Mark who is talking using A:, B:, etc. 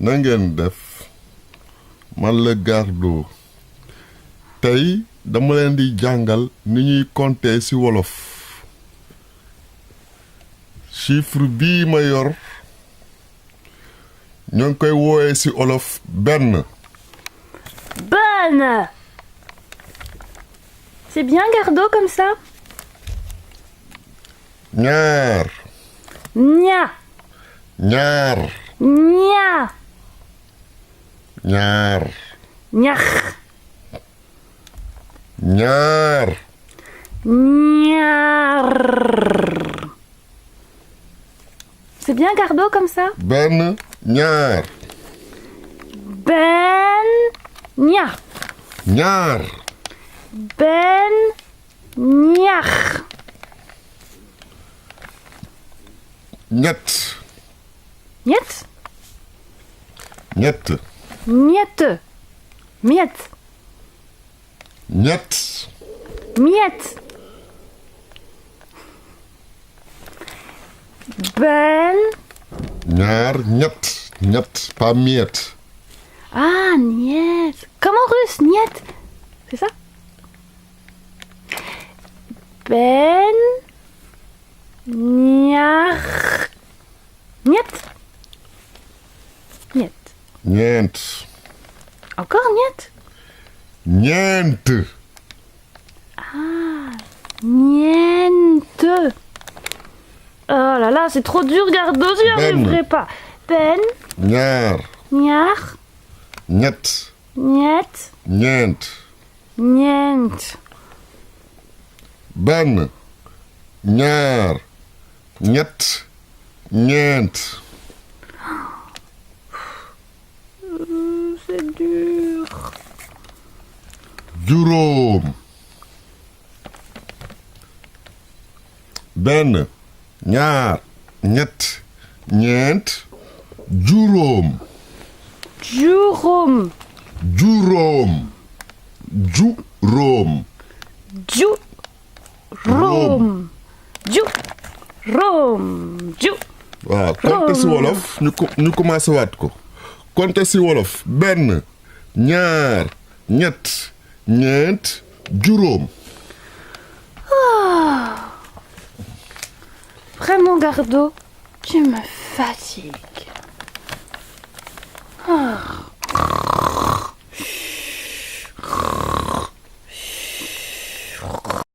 A: na ngeen def man la Gardo tey dama leen di jàngal ni ñuy compter ci wolof chiffre bii ma yor ñoo ngi koy wooyee ci wolof benn.
B: Bonne. C'est bien Gardo comme ça?
A: ñaar.
B: Nya.
A: ñaar.
B: Nya.
A: ñaar.
B: Ñax.
A: ñaar.
B: Ñaar. C'est bien Gardo comme ça?
A: benn ñaar.
B: Ben. Nya.
A: ñaar.
B: Ben. Ñax.
A: ñett.
B: Niet.
A: ñett.
B: Niet. Miet.
A: ñett.
B: Miet. Ben.
A: ñaar ñett. ñett pas miette.
B: Ah, niet. Comme en russe, niet. C'est ça? Ben. Niach. Niet. Niet.
A: ñeent.
B: Encore niet?
A: ñeent.
B: Ah, niente. Oh là là, c'est trop dur, Gardo, j'y arriverai pas. Ben.
A: ñaar.
B: Niach.
A: ñett.
B: Niet.
A: ñeent.
B: Nient.
A: benn. ñaar. ñett. ñeent.
B: C'est dur.
A: juróom. benn. ñaar. ñett. ñeent. juróom.
B: Jurom.
A: juróom. juróom.
B: Jurom. Jurom. Ju.
A: waaw compter ci wolof ñu commencé waat ko compter ci wolof benn ñaar ñett ñeent juróom.
B: Vraiment, Gardo, tu me fatigues. Ah.